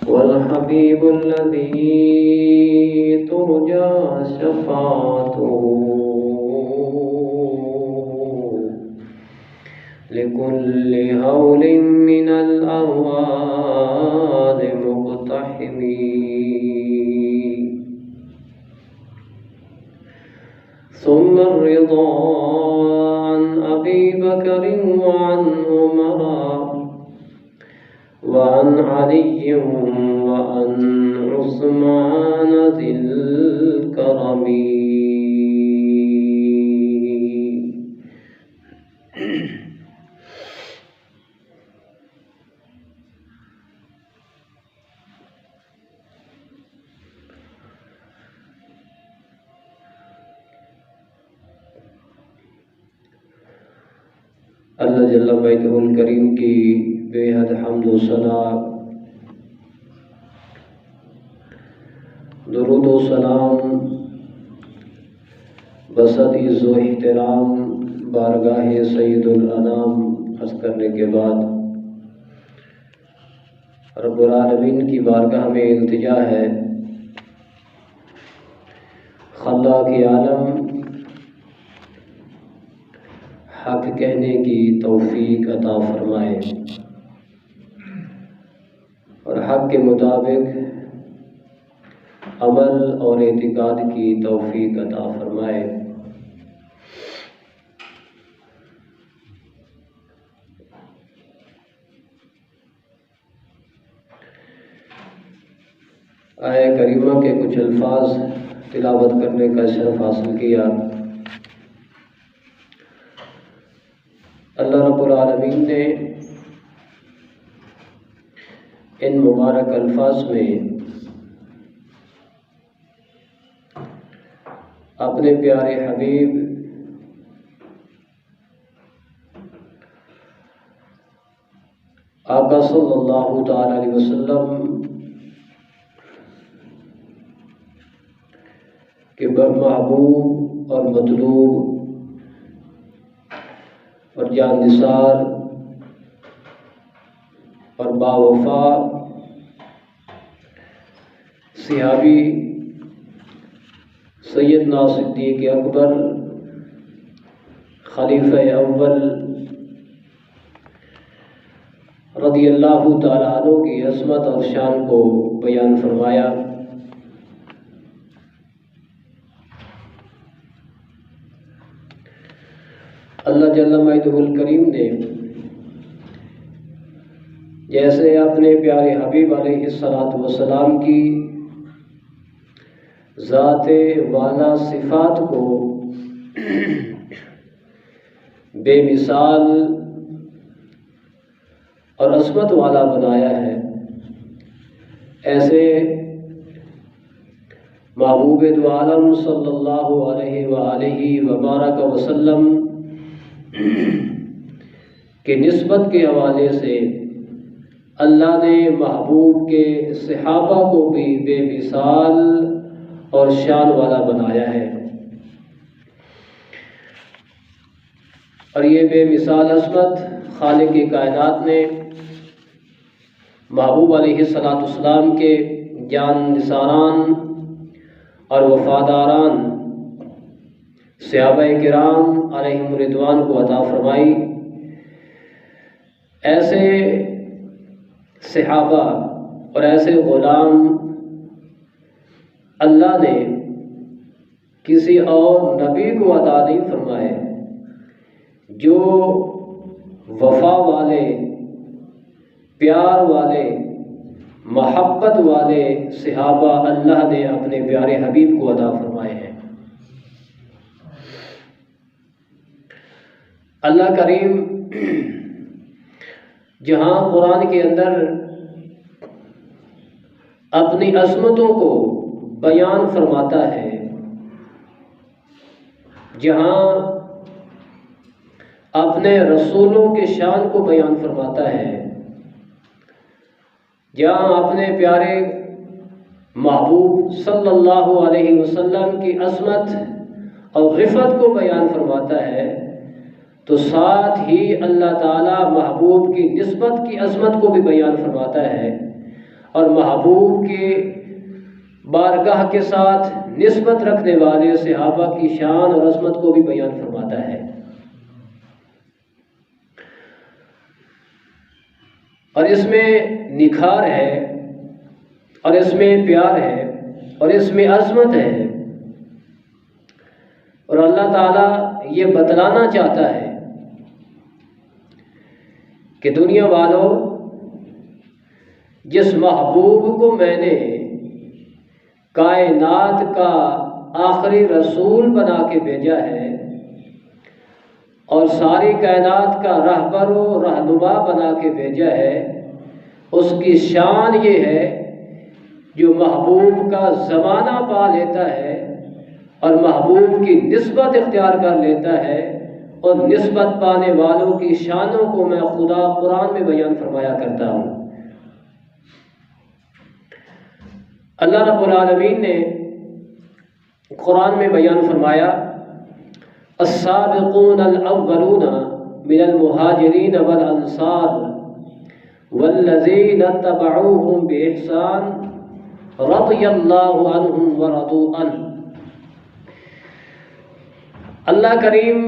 والحبيب الذي ترجى شفاعته لكل هول من الأهوال مقتحم ثم الرضا عن أبي بكر وعن عمر وعن علي وعن عثمان ذي الكرم. اللہ جل وعلا الکریم کی بے حد حمد و ثنا، درود و سلام بسط عز و احترام بارگاہ سید الانام عرض کرنے کے بعد رب العالمین کی بارگاہ میں التجا ہے، خلاق عالم حق کہنے کی توفیق عطا فرمائے اور حق کے مطابق عمل اور اعتقاد کی توفیق عطا فرمائے۔ آیہ کریمہ کے کچھ الفاظ تلاوت کرنے کا شرف حاصل کیا۔ اللہ رب العالمین نے ان مبارک الفاظ میں اپنے پیارے حبیب آقا صلی اللہ تعالی علیہ وسلم کے محبوب اور مطلوب اور جان نثار اور باوفا صحابی سیدنا صدیق اکبر خلیفہ اول رضی اللہ تعالیٰ عنہ کی عظمت اور شان کو بیان فرمایا۔ اللہ جل وعلا الکریم نے جیسے اپنے پیارے حبیب علیہ السلام کی ذات والا صفات کو بے مثال اور عظمت والا بنایا ہے، ایسے محبوب دو عالم صلی اللہ علیہ وآلہ وبارک وسلم کی نسبت کے حوالے سے اللہ نے محبوب کے صحابہ کو بھی بے مثال اور شان والا بنایا ہے، اور یہ بے مثال عظمت خالق کائنات نے محبوب علیہ السلام کے جان نثاران اور وفاداران صحابہ کرام علیہم رضوان کو عطا فرمائی۔ ایسے صحابہ اور ایسے غلام اللہ نے کسی اور نبی کو عطا نہیں فرمائے، جو وفا والے، پیار والے، محبت والے صحابہ اللہ نے اپنے پیارے حبیب کو عطا فرمائے ہیں۔ اللہ کریم جہاں قرآن کے اندر اپنی عظمتوں کو بیان فرماتا ہے، جہاں اپنے رسولوں کے شان کو بیان فرماتا ہے، جہاں اپنے پیارے محبوب صلی اللہ علیہ وسلم کی عظمت اور رفعت کو بیان فرماتا ہے، تو ساتھ ہی اللہ تعالیٰ محبوب کی نسبت کی عظمت کو بھی بیان فرماتا ہے، اور محبوب کے بارگاہ کے ساتھ نسبت رکھنے والے صحابہ کی شان اور عظمت کو بھی بیان فرماتا ہے۔ اور اس میں نکھار ہے، اور اس میں پیار ہے، اور اس میں عظمت ہے، اور اللہ تعالیٰ یہ بتلانا چاہتا ہے کہ دنیا والوں، جس محبوب کو میں نے کائنات کا آخری رسول بنا کے بھیجا ہے اور ساری کائنات کا رہبر و رہنما بنا کے بھیجا ہے، اس کی شان یہ ہے جو محبوب کا زمانہ پا لیتا ہے اور محبوب کی نسبت اختیار کر لیتا ہے، اور نسبت پانے والوں کی شانوں کو میں خدا قرآن میں بیان فرمایا کرتا ہوں۔ اللہ رب العالمین نے قرآن میں بیان فرمایا، السابقون الاولون من المہاجرین والانصار والذین اتبعوهم بإحسان رضی اللہ عنہم ورضوا عنہ۔ اللہ کریم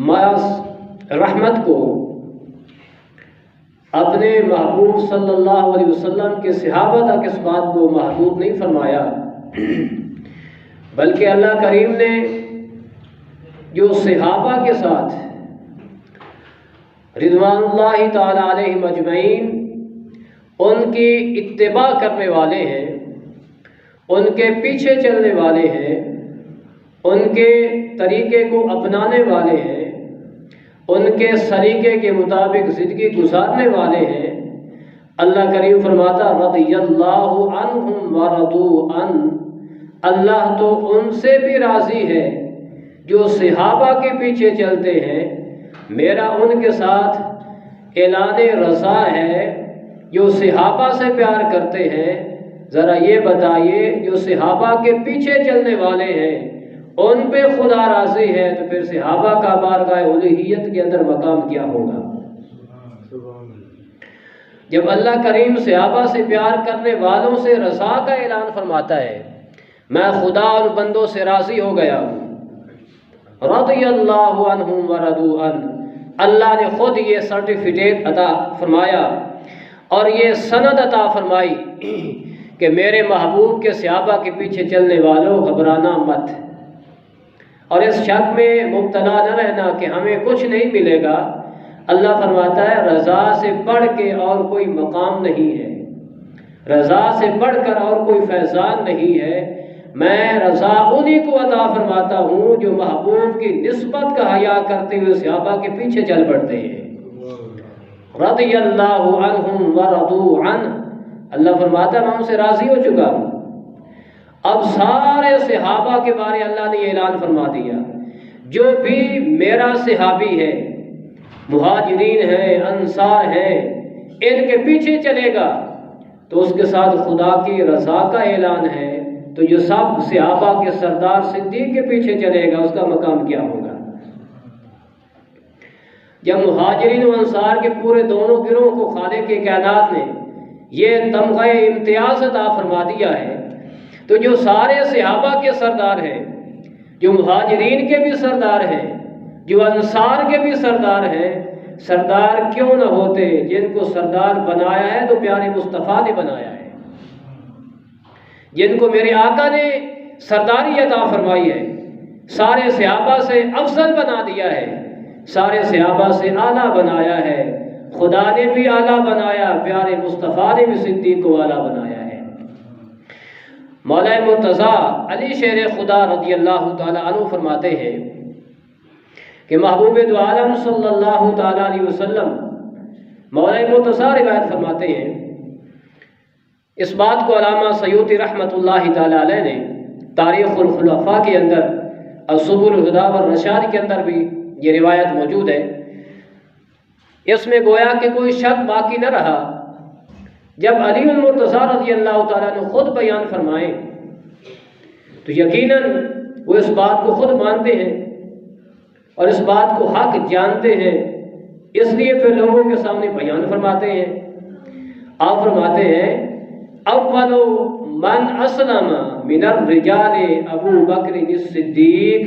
محض رحمت کو اپنے محبوب صلی اللہ علیہ وسلم کے صحابہ تک اس بات کو محدود نہیں فرمایا، بلکہ اللہ کریم نے جو صحابہ کے ساتھ رضوان اللہ تعالی علیہم اجمعین ان کی اتباع کرنے والے ہیں، ان کے پیچھے چلنے والے ہیں، ان کے طریقے کو اپنانے والے ہیں، ان کے سلیقے کے مطابق زندگی گزارنے والے ہیں، اللہ کریم فرماتا رضی اللہ عنہم ورضوا عنہ، اللہ تو ان سے بھی راضی ہے جو صحابہ کے پیچھے چلتے ہیں، میرا ان کے ساتھ اعلان رضا ہے جو صحابہ سے پیار کرتے ہیں۔ ذرا یہ بتائیے جو صحابہ کے پیچھے چلنے والے ہیں ان پہ خدا راضی ہے تو پھر صحابہ کا بارگاہ الوہیت کے اندر مقام کیا ہوگا؟ جب اللہ کریم صحابہ سے پیار کرنے والوں سے رضا کا اعلان فرماتا ہے، میں خدا اور بندوں سے راضی ہو گیا ہوں، رضی اللہ عنہم ورضوا عنہ، اللہ نے خود یہ سرٹیفکیٹ عطا فرمایا اور یہ سند عطا فرمائی کہ میرے محبوب کے صحابہ کے پیچھے چلنے والوں گھبرانا مت، اور اس شک میں مبتلا نہ رہنا کہ ہمیں کچھ نہیں ملے گا۔ اللہ فرماتا ہے رضا سے بڑھ کے اور کوئی مقام نہیں ہے، رضا سے بڑھ کر اور کوئی فیضان نہیں ہے، میں رضا انہی کو عطا فرماتا ہوں جو محبوب کی نسبت کا حیا کرتے ہوئے صحابہ کے پیچھے چل پڑتے ہیں۔ رضی اللہ عنہم ورضوا عنہ، اللہ فرماتا ہے میں ان سے راضی ہو چکا ہوں۔ اب سارے صحابہ کے بارے اللہ نے یہ اعلان فرما دیا، جو بھی میرا صحابی ہے، مہاجرین ہیں، انصار ہیں، ان کے پیچھے چلے گا تو اس کے ساتھ خدا کی رضا کا اعلان ہے، تو جو سب صحابہ کے سردار صدیق کے پیچھے چلے گا اس کا مقام کیا ہوگا؟ جب مہاجرین و انصار کے پورے دونوں گروہ کو خالق کے کائنات نے یہ تمغہ امتیاز عطا فرما دیا ہے، تو جو سارے صحابہ کے سردار ہیں، جو مہاجرین کے بھی سردار ہیں، جو انصار کے بھی سردار ہیں، سردار کیوں نہ ہوتے؟ جن کو سردار بنایا ہے تو پیارے مصطفیٰ نے بنایا ہے، جن کو میرے آقا نے سرداری عطا فرمائی ہے، سارے صحابہ سے افضل بنا دیا ہے، سارے صحابہ سے اعلیٰ بنایا ہے، خدا نے بھی اعلیٰ بنایا، پیارے مصطفیٰ نے بھی صدیق کو اعلیٰ بنایا ہے۔ مولا مرتضیٰ علی شیر خدا رضی اللہ تعالی عنہ فرماتے ہیں کہ محبوب دو عالم صلی اللہ تعالی علیہ وسلم، مولا مرتضیٰ روایت فرماتے ہیں، اس بات کو علامہ سیوطی رحمۃ اللہ تعالی علیہ نے تاریخ الخلفاء کے اندر اور سبل الہدی والرشاد کے اندر بھی یہ روایت موجود ہے، اس میں گویا کہ کوئی شک باقی نہ رہا جب علی المرتضیٰ رضی اللہ تعالیٰ نے خود بیان فرمائے تو یقیناً وہ اس بات کو خود مانتے ہیں اور اس بات کو حق جانتے ہیں، اس لیے پھر لوگوں کے سامنے بیان فرماتے ہیں۔ آپ فرماتے ہیں اول من اسلم من الرجال ابو بکر الصدیق۔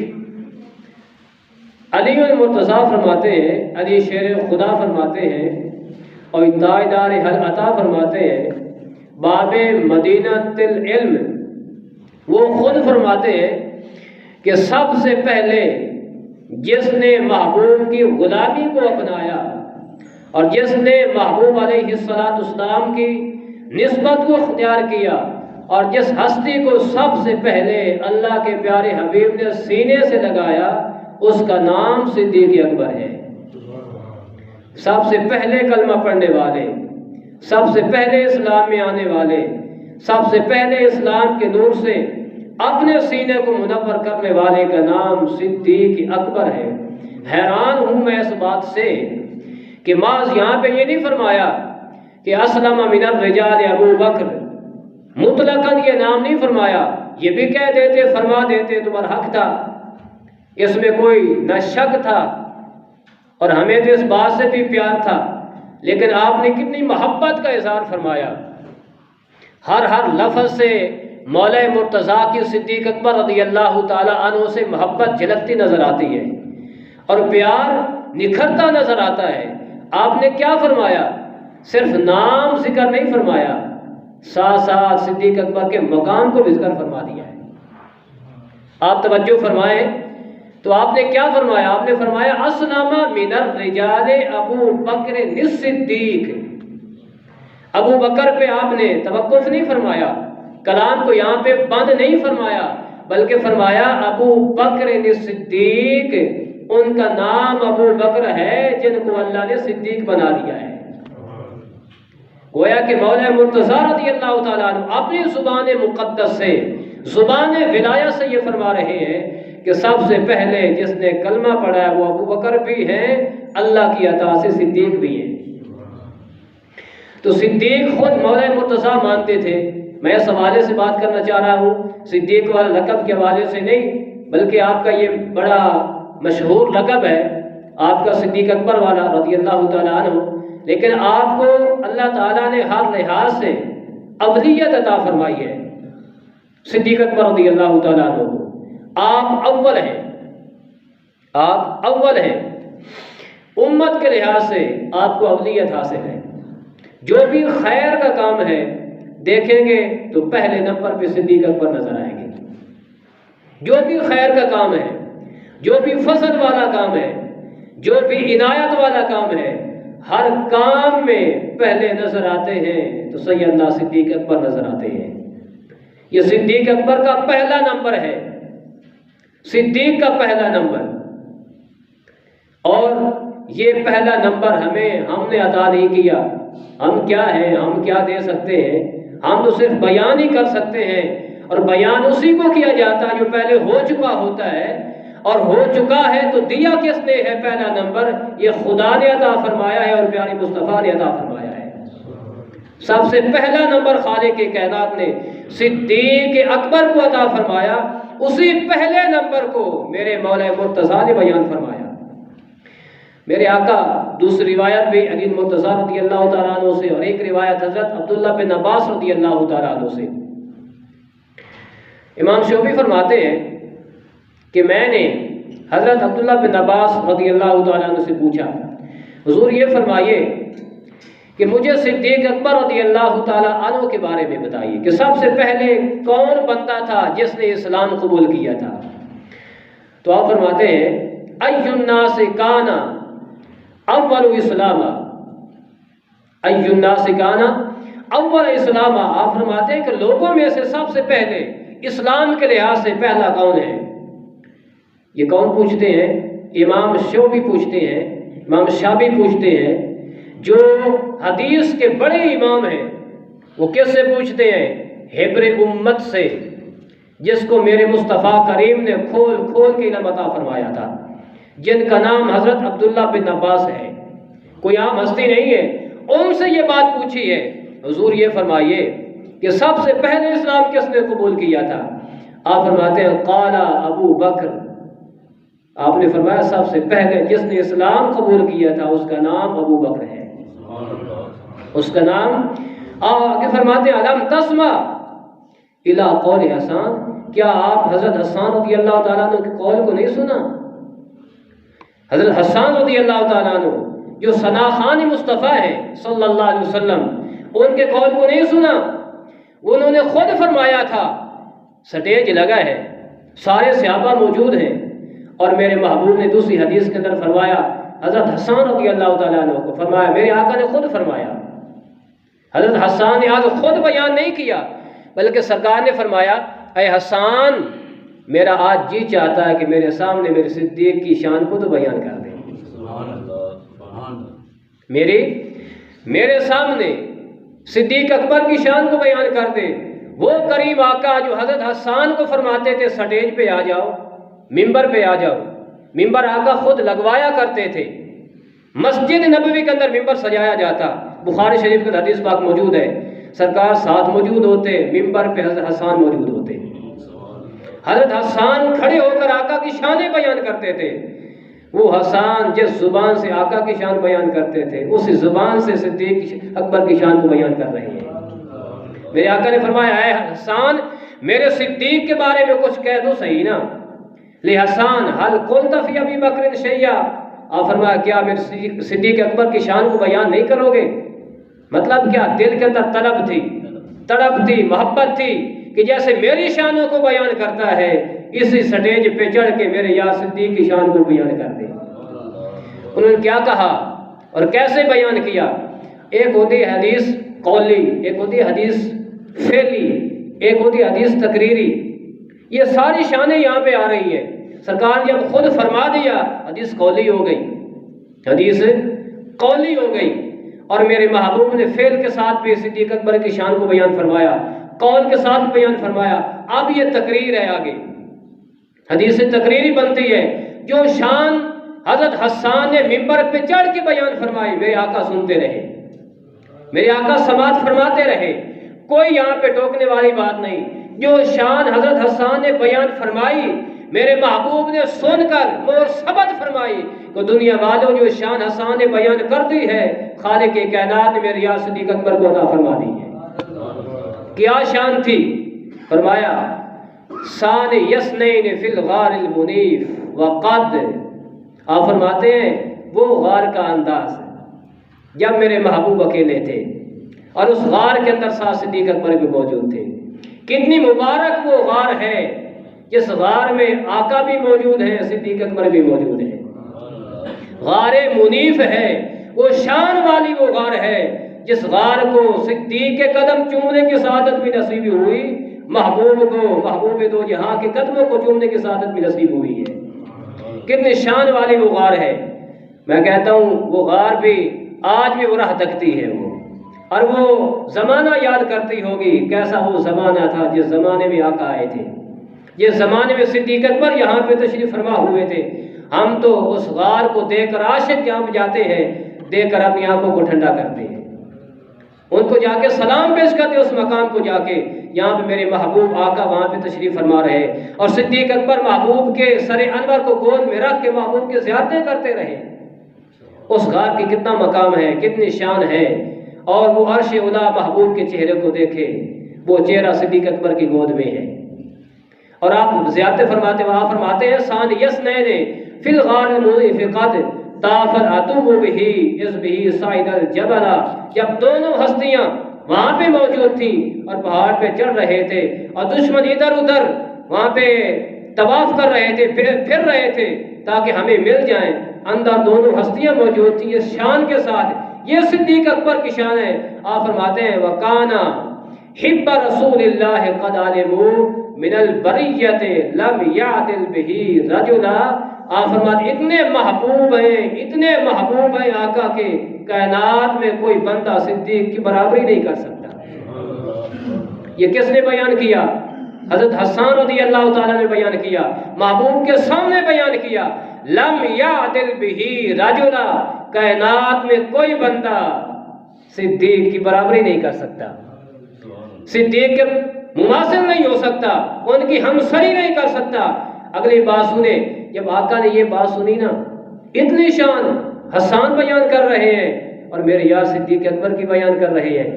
علی المرتضیٰ فرماتے ہیں، علی شیر خدا فرماتے ہیں اور تاجدار حل عطا فرماتے ہیں، باب مدینہ العلم، وہ خود فرماتے ہیں کہ سب سے پہلے جس نے محبوب کی غلامی کو اپنایا اور جس نے محبوب علیہ السلام کی نسبت کو اختیار کیا اور جس ہستی کو سب سے پہلے اللہ کے پیارے حبیب نے سینے سے لگایا، اس کا نام صدیق اکبر ہے۔ سب سے پہلے کلمہ پڑھنے والے، سب سے پہلے اسلام میں آنے والے، سب سے پہلے اسلام کے نور سے اپنے سینے کو منور کرنے والے کا نام صدیق اکبر ہے۔ حیران ہوں میں اس بات سے کہ معاذ یہاں پہ یہ نہیں فرمایا کہ اسلم من الرجال ابو بکر، مطلقاً یہ نام نہیں فرمایا، یہ بھی کہہ دیتے، فرما دیتے تمہارا حق تھا، اس میں کوئی نہ شک تھا اور ہمیں تو اس بات سے بھی پیار تھا، لیکن آپ نے کتنی محبت کا اظہار فرمایا، ہر لفظ سے مولا مرتضیٰ کی صدیق اکبر رضی اللہ تعالی عنہ سے محبت جھلکتی نظر آتی ہے اور پیار نکھرتا نظر آتا ہے۔ آپ نے کیا فرمایا؟ صرف نام ذکر نہیں فرمایا، ساتھ ساتھ صدیق اکبر کے مقام کو بھی ذکر فرما دیا ہے۔ آپ توجہ فرمائیں تو آپ نے کیا فرمایا؟ آپ نے فرمایا اسلم من الرجال ابو بکر الصدیق۔ ابو بکر پہ آپ نے توقف نہیں فرمایا، کلام کو یہاں پہ بند نہیں فرمایا، بلکہ فرمایا ابو بکر الصدیق، ان کا نام ابو بکر ہے جن کو اللہ نے صدیق بنا دیا ہے۔ گویا کہ مولا مرتضیٰ رضی اللہ تعالیٰ عنہ اپنی زبان مقدس سے، زبان ولایت سے یہ فرما رہے ہیں کہ سب سے پہلے جس نے کلمہ پڑھا ہے وہ ابو بکر بھی ہیں، اللہ کی عطا سے صدیق بھی ہیں۔ تو صدیق خود مولا مرتضیٰ مانتے تھے۔ میں اس حوالے سے بات کرنا چاہ رہا ہوں، صدیق والا لقب کے حوالے سے نہیں، بلکہ آپ کا یہ بڑا مشہور لقب ہے آپ کا صدیق اکبر والا رضی اللہ تعالیٰ عنہ، لیکن آپ کو اللہ تعالیٰ نے ہر لحاظ سے اولیت عطا فرمائی ہے۔ صدیق اکبر رضی اللہ تعالیٰ عنہ کو آپ اول ہیں، آپ اول ہیں، امت کے لحاظ سے آپ کو اولیت حاصل ہے۔ جو بھی خیر کا کام ہے دیکھیں گے تو پہلے نمبر پہ صدیق اکبر نظر آئیں گے۔ جو بھی خیر کا کام ہے، جو بھی فضل والا کام ہے، جو بھی عنایت والا کام ہے، ہر کام میں پہلے نظر آتے ہیں تو سیدنا صدیق اکبر نظر آتے ہیں۔ یہ صدیق اکبر کا پہلا نمبر ہے، صدیق کا پہلا نمبر، اور یہ پہلا نمبر ہم نے عطا نہیں کیا۔ ہم کیا ہیں، ہم کیا دے سکتے ہیں؟ ہم تو صرف بیان ہی کر سکتے ہیں، اور بیان اسی کو کیا جاتا ہے جو پہلے ہو چکا ہوتا ہے، اور ہو چکا ہے تو دیا کس نے ہے پہلا نمبر؟ یہ خدا نے عطا فرمایا ہے اور پیارے مصطفیٰ نے عطا فرمایا ہے۔ سب سے پہلا نمبر خالق کائنات نے صدیق اکبر کو عطا فرمایا، اسی پہلے نمبر کو میرے مولا مرتضیٰ نے بیان فرمایا۔ میرے آقا دوسری روایت بھی علی مرتضیٰ رضی اللہ تعالیٰ عنہ سے، اور ایک روایت حضرت عبداللہ بن عباس رضی اللہ تعالیٰ عنہ سے۔ امام شعبی فرماتے ہیں کہ میں نے حضرت عبداللہ بن عباس رضی اللہ تعالیٰ عنہ سے پوچھا، حضور یہ فرمائیے کہ مجھے صدیق اکبر رضی اللہ تعالیٰ عنہ کے بارے میں بتائیے کہ سب سے پہلے کون بندہ تھا جس نے اسلام قبول کیا تھا؟ تو آپ فرماتے ہیں ای الناس کان اول اسلام، ای الناس کان اول اسلام۔ آپ فرماتے ہیں کہ لوگوں میں سے سب سے پہلے اسلام کے لحاظ سے پہلا کون ہے؟ یہ کون پوچھتے ہیں؟ امام شعبی پوچھتے ہیں، امام شعبی پوچھتے ہیں، جو حدیث کے بڑے امام ہیں۔ وہ کس سے پوچھتے ہیں؟ حبر امت سے، جس کو میرے مصطفیٰ کریم نے کھول کھول کے علم عطا فرمایا تھا، جن کا نام حضرت عبداللہ بن عباس ہے، کوئی عام ہستی نہیں ہے۔ ان سے یہ بات پوچھی ہے، حضور یہ فرمائیے کہ سب سے پہلے اسلام کس نے قبول کیا تھا؟ آپ فرماتے ہیں قال ابو بکر، آپ نے فرمایا سب سے پہلے جس نے اسلام قبول کیا تھا اس کا نام ابو بکر ہے، اس کا نام۔ آگے فرماتے ہیں علم تسمع الی قول حسان، کیا آپ حضرت حسان رضی اللہ تعالیٰ عنہ کے قول کو نہیں سنا؟ حضرت حسان رضی اللہ تعالیٰ عنہ جو ثنا خان مصطفیٰ ہیں صلی اللہ علیہ وسلم، ان کے قول کو نہیں سنا؟ انہوں نے خود فرمایا تھا، سٹیج لگا ہے، سارے صحابہ موجود ہیں، اور میرے محبوب نے دوسری حدیث کے اندر فرمایا، حضرت حسان رضی اللہ تعالیٰ عنہ کو فرمایا، میرے آقا نے خود فرمایا۔ حضرت حسان نے آج خود بیان نہیں کیا، بلکہ سرکار نے فرمایا، اے حسان میرا آج جی چاہتا ہے کہ میرے سامنے میرے صدیق کی شان کو تو بیان کر دیں، میرے سامنے صدیق اکبر کی شان کو بیان کر دے۔ وہ کریم آقا جو حضرت حسان کو فرماتے تھے سٹیج پہ آ جاؤ، ممبر پہ آ جاؤ، ممبر آقا خود لگوایا کرتے تھے، مسجد نبوی کے اندر ممبر سجایا جاتا، بخاری شریف کے حدیث پاک موجود ہے، سرکار ساتھ موجود ہوتے، ممبر پہ حضرت حسان موجود ہوتے، حضرت حسان کھڑے ہو کر آقا کی شانیں بیان کرتے تھے۔ وہ حسان جس زبان سے آقا کی شان بیان کرتے تھے، اسی زبان سے صدیق اکبر کی شان کو بیان کر رہے ہیں۔ میرے آقا نے فرمایا، اے حسان میرے صدیق کے بارے میں کچھ کہہ دو صحیح نا۔ لی حسان حل قلت فی ابی بکر شیئا، آپ فرمایا کیا میرے صدیق اکبر کی شان کو بیان نہیں کرو گے؟ مطلب کیا؟ دل کے اندر تڑپ تھی، محبت تھی کہ جیسے میری شانوں کو بیان کرتا ہے، اسی سٹیج پہ چڑھ کے میرے یار صدیق کی شان کو بیان کر دے۔ انہوں نے کیا کہا اور کیسے بیان کیا؟ ایک ہوتی حدیث قولی، ایک ہوتی حدیث فعلی، ایک ہوتی حدیث تقریری، یہ ساری شانیں یہاں پہ آ رہی ہیں۔ سرکار نے جب خود فرما دیا حدیث قولی ہو گئی، حدیث قولی ہو گئی، اور میرے محبوب نے فعل کے ساتھ بھی صدیق اکبر کی شان کو بیان فرمایا، قول کے ساتھ بیان فرمایا۔ اب یہ تقریر ہے، آگے حدیث تقریری بنتی ہے، جو شان حضرت حسان نے ممبر پہ چڑھ کے بیان فرمائی، میرے آقا سنتے رہے، میرے آقا سماعت فرماتے رہے، کوئی یہاں پہ ٹوکنے والی بات نہیں۔ جو شان حضرت حسان نے بیان فرمائی، میرے محبوب نے سن کر مور ثبت فرمائی کہ دنیا والوں جو شان حسان نے بیان کر دی ہے، خالق کائنات نے میرے یار صدیق اکبر کو عطا فرما دی ہے۔ کیا شان تھی؟ فرمایا سان یسنین فی الغار المنیف وقد، آپ فرماتے ہیں وہ غار کا انداز ہے جب میرے محبوب اکیلے تھے اور اس غار کے اندر ساتھ صدیق اکبر بھی موجود تھے۔ کتنی مبارک وہ غار ہے جس غار میں آقا بھی موجود ہیں، صدیق اکبر بھی موجود ہیں۔ غار منیف ہے، وہ شان والی وہ غار ہے جس غار کو صدیق کے قدم چومنے کی سعادت بھی نصیب ہوئی، محبوب کو، محبوب دو جہاں کے قدموں کو چومنے کی سعادت بھی نصیب ہوئی ہے۔ کتنی شان والی وہ غار ہے۔ میں کہتا ہوں وہ غار بھی آج بھی وہ راہ تکتی ہے، وہ اور وہ زمانہ یاد کرتی ہوگی، کیسا وہ زمانہ تھا جس زمانے میں آقا آئے تھے، جس زمانے میں صدیق اکبر یہاں پہ تشریف فرما ہوئے تھے۔ ہم تو اس غار کو دیکھ کر عاشق یہاں پہ جاتے ہیں، دیکھ کر اپنی آنکھوں کو ٹھنڈا کرتے ہیں، ان کو جا کے سلام پیش کرتے، اس مقام کو جا کے یہاں پہ میرے محبوب آقا وہاں پہ تشریف فرما رہے، اور صدیق اکبر محبوب کے سر انور کو گود میں رکھ کے محبوب کی زیارتیں کرتے رہے۔ اس غار کی کتنا مقام ہے، کتنی شان ہے، اور وہ عرش اولا محبوب کے چہرے کو دیکھے، وہ چہرہ صدیق اکبر کی گود میں ہے، اور آپ زیارتیں فرماتے، وہاں فرماتے ہیں سان یسنین فی الغار المنیف قد طاف العدو بہ اذ بہ صعد الجبل، جب دونوں ہستیاں وہاں پہ موجود تھیں اور پہاڑ پہ چڑھ رہے تھے، اور دشمن ادھر ادھر وہاں پہ طواف کر رہے تھے، پھر رہے تھے تاکہ ہمیں مل جائیں، اندر دونوں ہستیاں موجود تھیں اس شان کے ساتھ۔ یہ صدیق اکبر کی شان ہے۔ آپ فرماتے ہیں وَقَانَ حِبَّ رَسُولِ اللَّهِ قَدْ عَلِمُوا مِنَ الْبَرِيَّةِ لَمْ يَعْدِلْ بِهِ رَجُلًا، آپ فرماتے اتنے محبوب ہیں آقا کے، کائنات میں کوئی بندہ صدیق کی برابری نہیں کر سکتا۔ یہ کس نے بیان کیا؟ حضرت حسان رضی اللہ تعالیٰ نے بیان کیا، محبوب کے سامنے بیان کیا، لم یعدل بہ رجلا، کائنات میں کوئی بندہ صدیق کی برابری نہیں کر سکتا، صدیق کے مماثل نہیں ہو سکتا، ان کی ہمسری نہیں کر سکتا۔ اگلی بات سنیں، جب آقا نے یہ بات سنی نا، اتنی شان حسان بیان کر رہے ہیں اور میرے یار صدیق اکبر کی بیان کر رہے ہیں،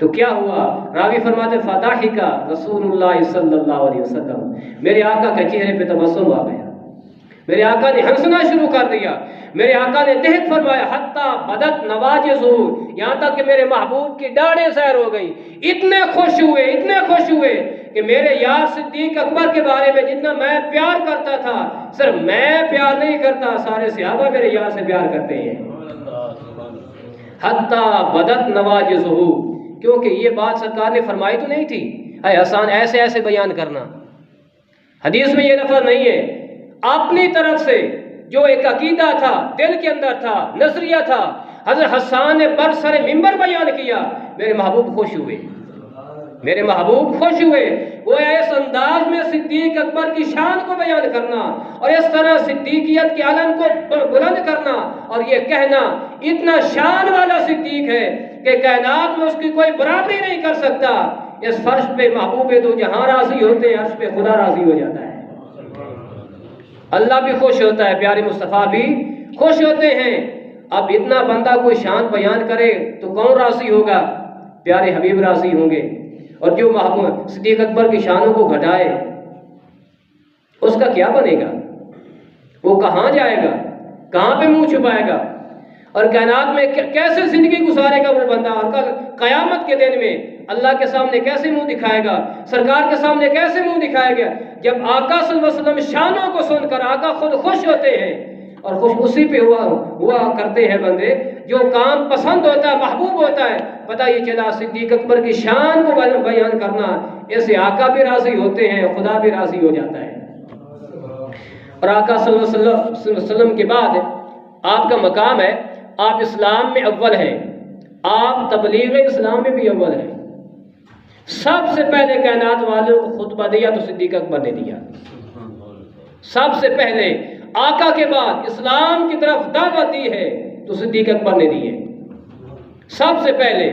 تو کیا ہوا؟ راوی فرماتے فضحک رسول اللہ صلی اللہ علیہ وسلم، میرے آقا کے چہرے پہ تبسم آ گیا، میرے آقا نے ہنسنا شروع کر دیا، میرے آقا نے دہت فرمایا حتی بدت نواجذہ، یہاں تک کہ میرے محبوب کی ڈاڑیں سیر ہو گئی، اتنے خوش ہوئے کہ میرے یار صدیق اکبر کے بارے میں جتنا میں پیار کرتا تھا، صرف میں پیار نہیں کرتا، سارے صحابہ میرے یار سے پیار کرتے ہیں۔ حتی بدت نواجذہ، کیونکہ یہ بات سرکار نے فرمائی تو نہیں تھی اے حسان ایسے ایسے بیان کرنا، حدیث میں یہ لفظ نہیں ہے، اپنی طرف سے جو ایک عقیدہ تھا، دل کے اندر تھا، نظریہ تھا، حضرت حسان نے برسر منبر بیان کیا، میرے محبوب خوش ہوئے، میرے محبوب خوش ہوئے۔ وہ اس انداز میں صدیق اکبر کی شان کو بیان کرنا اور اس طرح صدیقیت کے علم کو بلند کرنا اور یہ کہنا اتنا شان والا صدیق ہے کہ کائنات میں اس کی کوئی برابری نہیں کر سکتا، اس فرش پہ محبوب دو جہاں راضی ہوتے ہیں، عرش پہ خدا راضی ہو جاتا ہے، اللہ بھی خوش ہوتا ہے، پیارے مصطفیٰ بھی خوش ہوتے ہیں۔ اب اتنا بندہ کوئی شان بیان کرے تو کون راضی ہوگا؟ پیارے حبیب راضی ہوں گے، اور جو محبوب صدیق اکبر کی شانوں کو گھٹائے اس کا کیا بنے گا؟ وہ کہاں جائے گا؟ کہاں پہ منہ چھپائے گا؟ اور کائنات میں کیسے زندگی گزارے گا وہ بندہ؟ اور کل قیامت کے دن میں اللہ کے سامنے کیسے منہ دکھائے گا؟ سرکار کے سامنے کیسے منہ دکھائے گا؟ جب آقا صلی اللہ علیہ وسلم شانوں کو سن کر آقا خود خوش ہوتے ہیں، اور خوش اسی پہ ہوا کرتے ہیں بندے جو کام پسند ہوتا ہے، محبوب ہوتا ہے۔ پتہ یہ چلا صدیق اکبر کی شان کو بیان کرنا، ایسے آقا بھی راضی ہوتے ہیں، خدا بھی راضی ہو جاتا ہے۔ اور آقا صلی اللہ علیہ وسلم کے بعد آپ کا مقام ہے، آپ اسلام میں اول ہیں، آپ تبلیغ اسلام میں بھی اول ہیں۔ سب سے پہلے کائنات والوں کو خطبہ دیا تو صدیق اکبر نے دیا، سب سے پہلے آقا کے بعد اسلام کی طرف دعوت دی ہے تو صدیق اکبر نے دی ہے سب سے پہلے۔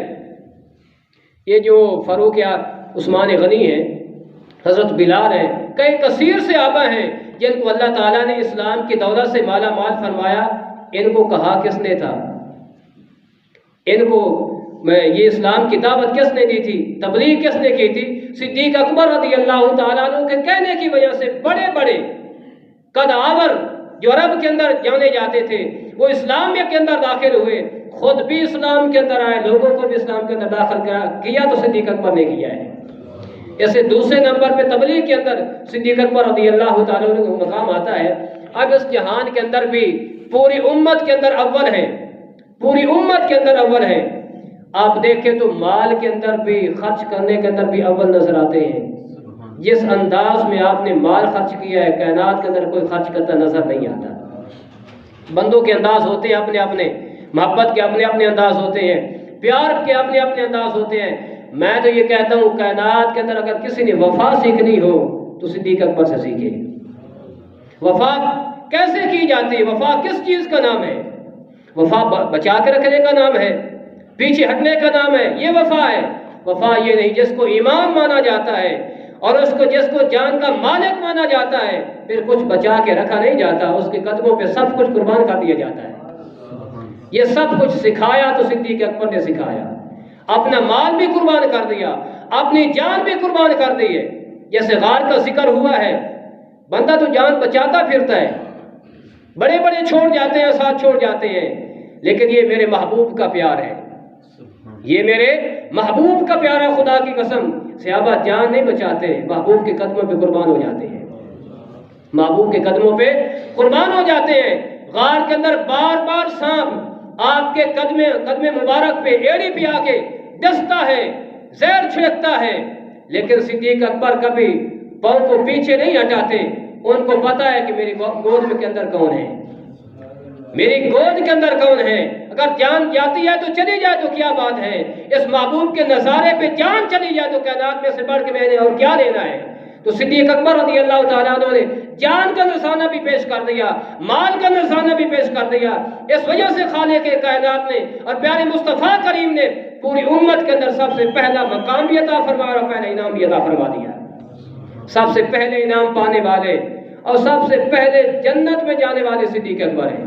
یہ جو فاروق یا عثمان غنی ہیں، حضرت بلال ہیں، کئی کثیر صحابہ ہیں جن کو اللہ تعالیٰ نے اسلام کی دولت سے مالا مال فرمایا، ان کو کہا کس نے تھا؟ ان کو یہ اسلام کی دعوت کس نے دی تھی؟ تبلیغ کس نے کی تھی؟ صدیق اکبر رضی اللہ تعالیٰ عنہ کے کہنے کی وجہ سے بڑے بڑے قد آور جو عرب کے اندر جانے جاتے تھے وہ اسلام کے اندر داخل ہوئے، خود بھی اسلام کے اندر آئے، لوگوں کو بھی اسلام کے اندر داخل کیا تو صدیق اکبر نے کیا ہے۔ ایسے دوسرے نمبر پہ تبلیغ کے اندر صدیق اکبر رضی اللہ تعالیٰ عنہ کا مقام آتا ہے۔ اب اس جہان کے اندر بھی پوری امت کے اندر اول ہے، پوری امت کے اندر اول ہے۔ آپ دیکھیں تو مال کے اندر بھی، خرچ کرنے کے اندر بھی اول نظر آتے ہیں۔ جس انداز میں آپ نے مال خرچ کیا ہے کائنات کے اندر کوئی خرچ کرتا نظر نہیں آتا۔ بندوں کے انداز ہوتے ہیں اپنے اپنے، محبت کے اپنے اپنے انداز ہوتے ہیں، پیار کے اپنے اپنے انداز ہوتے ہیں۔ میں تو یہ کہتا ہوں کائنات کے اندر اگر کسی نے وفا سیکھنی ہو تو صدیق اکبر سے سیکھے۔ وفا کیسے کی جاتی ہے؟ وفا کس چیز کا نام ہے؟ وفا بچا کے رکھنے کا نام ہے، پیچھے ہٹنے کا نام ہے، یہ وفا ہے۔ وفا یہ نہیں جس کو امام مانا جاتا ہے اور جس کو جان کا مالک مانا جاتا ہے پھر کچھ بچا کے رکھا نہیں جاتا، اس کے قدموں پہ سب کچھ قربان کر دیا جاتا ہے۔ یہ سب کچھ سکھایا تو صدیق اکبر نے سکھایا، اپنا مال بھی قربان کر دیا، اپنی جان بھی قربان کر دی ہے۔ جیسے غار کا ذکر ہوا ہے، بندہ تو جان بچاتا پھرتا ہے، بڑے بڑے چھوڑ جاتے ہیں، ساتھ چھوڑ جاتے ہیں، لیکن یہ میرے محبوب کا پیار ہے، یہ میرے محبوب کا پیار ہے۔ خدا کی قسم صحابہ جان نہیں بچاتے، محبوب کے قدموں پہ قربان ہو جاتے ہیں، محبوب کے قدموں پہ قربان ہو جاتے ہیں۔ غار کے اندر بار بار سانپ آپ کے قدم مبارک پہ، ایڑی پہ آ کے ڈستا ہے، زہر چھڑکتا ہے، لیکن صدیق اکبر کبھی پاؤں کو پیچھے نہیں ہٹاتے۔ ان کو پتا ہے کہ میری گود میں کے اندر کون ہے، میری گود کے اندر کون ہے۔ اگر جان جاتی ہے تو چلی جائے تو کیا بات ہے، اس محبوب کے نظارے پہ جان چلی جائے تو کائنات میں سے بڑھ کے میں نے اور کیا لینا ہے۔ تو صدیق اکبر رضی اللہ تعالیٰ عنہ نے جان کا نذرانہ بھی پیش کر دیا، مال کا نذرانہ بھی پیش کر دیا۔ اس وجہ سے خالق کائنات نے اور پیارے مصطفیٰ کریم نے پوری امت کے اندر سب سے پہلا مقام بھی عطا فرمایا اور پہلا انعام بھی عطا فرما دیا۔ سب سے پہلے انعام پانے والے اور سب سے پہلے جنت میں جانے والے صدیق اکبر ہیں،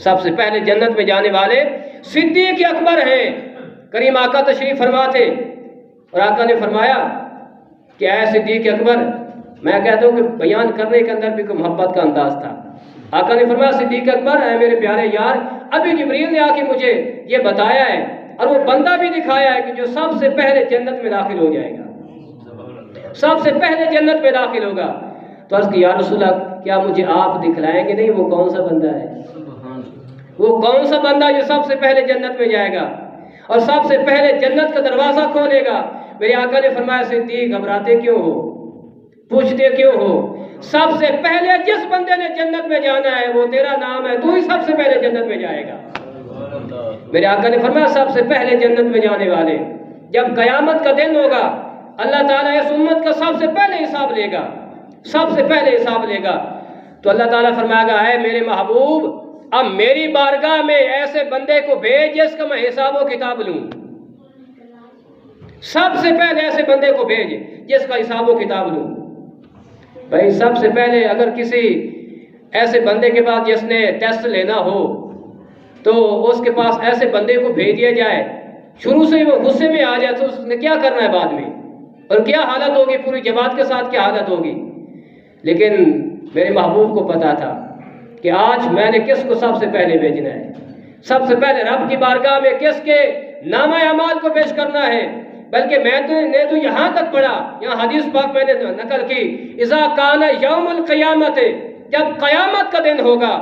سب سے پہلے جنت میں جانے والے صدیق اکبر ہیں۔ کریم آقا تشریف فرما تھے اور آقا نے فرمایا کہ اے صدیق اکبر، میں کہتا ہوں کہ بیان کرنے کے اندر بھی کوئی محبت کا انداز تھا۔ آقا نے فرمایا صدیق اکبر، اے میرے پیارے یار، ابھی جبریل نے آ کے مجھے یہ بتایا ہے اور وہ بندہ بھی دکھایا ہے کہ جو سب سے پہلے جنت میں داخل ہو جائے گا، سب سے پہلے جنت میں داخل ہوگا۔ تو عرض کی یا رسول اللہ، کیا مجھے آپ دکھلائیں گے؟ نہیں، وہ کون سا بندہ ہے، وہ کون سا بندہ جو سب سے پہلے جنت میں جائے گا اور سب سے پہلے جنت کا دروازہ کھولے گا؟ میرے آقا نے فرمایا صدیق گھبراتے کیوں ہو، پوچھتے کیوں ہو؟ سب سے پہلے جس بندے نے جنت میں جانا ہے وہ تیرا نام ہے، تو ہی سب سے پہلے جنت میں جائے گا۔ میرے آقا نے فرمایا سب سے پہلے جنت میں جانے والے، جب قیامت کا دن ہوگا اللہ تعالیٰ اس امت کا سب سے پہلے حساب لے گا، سب سے پہلے حساب لے گا۔ تو اللہ تعالیٰ فرمائے گا اے میرے محبوب، اب میری بارگاہ میں ایسے بندے کو بھیج جس کا میں حساب و کتاب لوں، سب سے پہلے ایسے بندے کو بھیج جس کا حساب و کتاب لوں۔ بھائی سب سے پہلے اگر کسی ایسے بندے کے پاس جس نے ٹیسٹ لینا ہو تو اس کے پاس ایسے بندے کو بھیج دیا جائے، شروع سے ہی وہ غصے میں آ جائے، تو اس نے کیا کرنا ہے بعد میں، اور کیا حالت ہوگی، پوری جماعت کے ساتھ کیا حالت ہوگی۔ لیکن میرے محبوب کو پتا تھا کہ آج میں نے کس کو سب سے پہلے بھیجنا ہے، سب سے پہلے رب کی بارگاہ میں کس کے نامہ اعمال کو پیش کرنا ہے۔ بلکہ میں نے تو یہاں تک پڑھا، یہاں حدیث پاک میں نے نقل کی، اذا کان یوم القیامت، جب قیامت کا دن ہوگا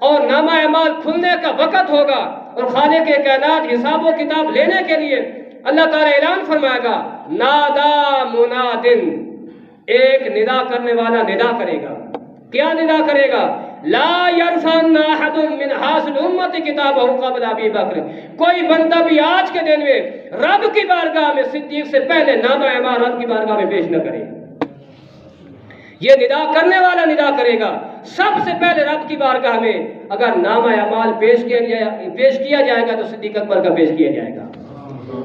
اور نامہ اعمال کھلنے کا وقت ہوگا اور خالق کائنات حساب و کتاب لینے کے لیے اللہ تعالیٰ اعلان فرمائے گا، نادا منادن، ایک ندا کرنے والا ندا کرے گا۔ کیا ندا کرے گا؟ لا یرفعن احد من حاصل امت کتابہ قبل ابی بکر، کوئی بندہ بھی آج کے دن میں رب کی بارگاہ میں صدیق سے پہلے نامہ اعمال رب کی بارگاہ میں پیش نہ کرے۔ یہ ندا کرنے والا ندا کرے گا، سب سے پہلے رب کی بارگاہ میں اگر نامہ اعمال پیش کیا جائے گا تو صدیق اکبر کا پیش کیا جائے گا۔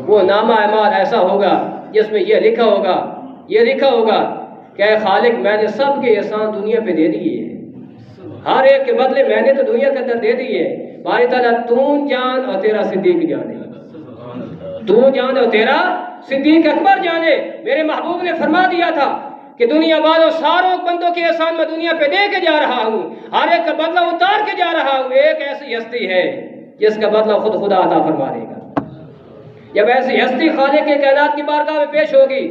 وہ نامہ اعمال ایسا ہوگا جس میں یہ لکھا ہوگا کہ اے خالق، میں نے سب کے احسان دنیا پہ دے دیے، ہر ایک کے بدلے میں نے تو دنیا کے اندر دے دیے، باری تعالیٰ تو جان اور تیرا صدیق جانے، تو جان اور تیرا صدیق اکبر جانے۔ میرے محبوب نے فرما دیا تھا کہ دنیا والوں ساروں بندوں کے احسان میں دنیا پہ دے کے جا رہا ہوں، ہر ایک کا بدلہ اتار کے جا رہا ہوں، ایک ایسی ہستی ہے جس کا بدلہ خود خدا عطا فرما دے گا۔ جب ایسی ہستی خالق کائنات کی بارگاہ میں پیش ہوگی،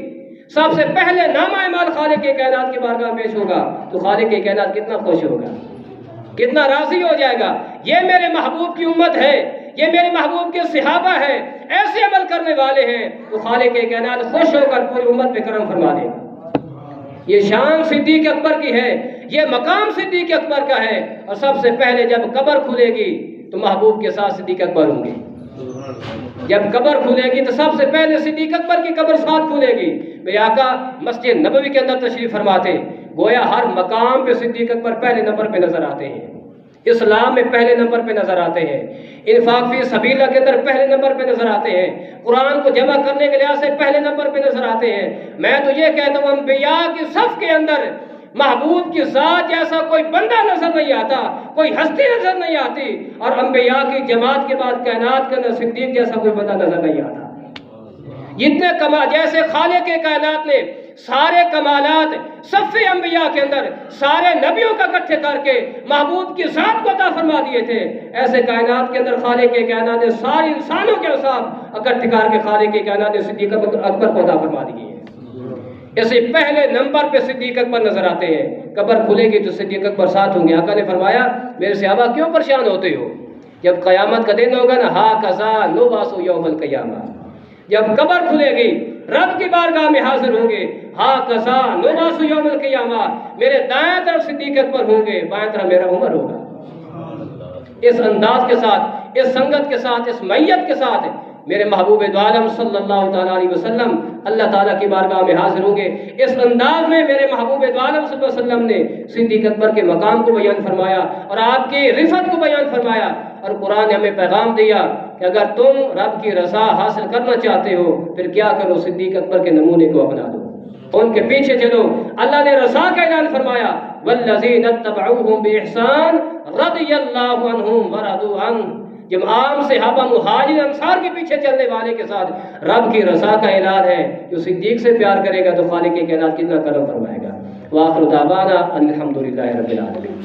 سب سے پہلے نامہ اعمال خالق کائنات کی بارگاہ میں پیش ہوگا، تو خالق کائنات کتنا خوش ہوگا، کتنا راضی ہو جائے گا۔ یہ میرے محبوب کی امت ہے، یہ میرے محبوب کے صحابہ ہیں، ایسے عمل کرنے والے ہیں، تو خالق کائنات خوش ہو کر پوری امت پہ کرم فرما دے گا۔ یہ شان صدیق اکبر کی ہے، یہ مقام صدیق اکبر کا ہے۔ اور سب سے پہلے جب قبر کھلے گی تو محبوب کے ساتھ صدیق اکبر ہوں گے، جب قبر کھلے گی تو سب سے پہلے صدیق اکبر کی قبر ساتھ کھلے گی۔ میرے آقا مسجد نبوی کے اندر تشریف فرماتے، گویا ہر مقام پہ صدیق اکبر پہلے نمبر پہ نظر آتے ہیں، اسلام میں پہلے نمبر پہ نظر آتے ہیں، انفاق فی سبیل اللہ کے اندر پہلے نمبر پہ نظر آتے ہیں، قرآن کو جمع کرنے کے لحاظ سے پہلے نمبر پہ نظر آتے ہیں۔ میں تو یہ کہتا ہوں انبیاء کی صف کے اندر محبوب کی ذات جیسا کوئی بندہ نظر نہیں آتا، کوئی ہستی نظر نہیں آتی، اور انبیاء کی جماعت کے بعد کائنات کے اندر صدیق جیسا کوئی بندہ نظر نہیں آتا۔ جتنے جیسے خالق کائنات نے سارے کمالات صف انبیاء کے اندر سارے نبیوں کا اکٹھے کر کے محبوب کی ذات کو عطا فرما دیے تھے، ایسے کائنات کے اندر خالق کائنات نے سارے انسانوں کے اوصاف اکٹھے کر کے خالق کائنات نے صدیق اکبر کو عطا فرما دیے ہیں۔ اسے پہلے نمبر پہ صدیق اکبر نظر آتے ہیں، قبر کھلے گی تو صدیق اکبر ساتھ ہوں گے۔ آقا نے فرمایا میرے صحابہ کیوں پریشان ہوتے ہو، جب قیامت کا دن ہوگا نا، ہا کذا نبعث یوم القیامہ، جب قبر کھلے گی رب کی بارگاہ میں حاضر ہوں گے، ہا کذا نبعث یوم القیامہ، میرے دائیں طرف صدیق اکبر ہوں گے، بائیں طرف میرا عمر ہوگا۔ اس انداز کے ساتھ، اس سنگت کے ساتھ، اس میت کے ساتھ میرے محبوب دو عالم صلی اللہ تعالیٰ علیہ وسلم اللہ تعالیٰ کی بارگاہ میں حاضر ہوں گے۔ اس انداز میں میرے محبوب دو عالم صلی اللہ علیہ وسلم نے صدیق اکبر کے مقام کو بیان فرمایا اور آپ کی رفعت کو بیان فرمایا، اور قرآن نے ہمیں پیغام دیا کہ اگر تم رب کی رضا حاصل کرنا چاہتے ہو پھر کیا کرو، صدیق اکبر کے نمونے کو اپنا دو۔ ان کے پیچھے چلو۔ اللہ نے رضا کا اعلان فرمایا والذین اتبعوہم بإحسان رضی اللہ عنہم ورضوا عنہ۔ جب عام صحابہ مہاجر انصار کے پیچھے چلنے والے کے ساتھ رب کی رضا کا اعلان ہے، جو صدیق سے پیار کرے گا تو خالق کے کائنات کتنا کرم فرمائے گا۔ وآخر دعوانا الحمدللہ رب العالمین۔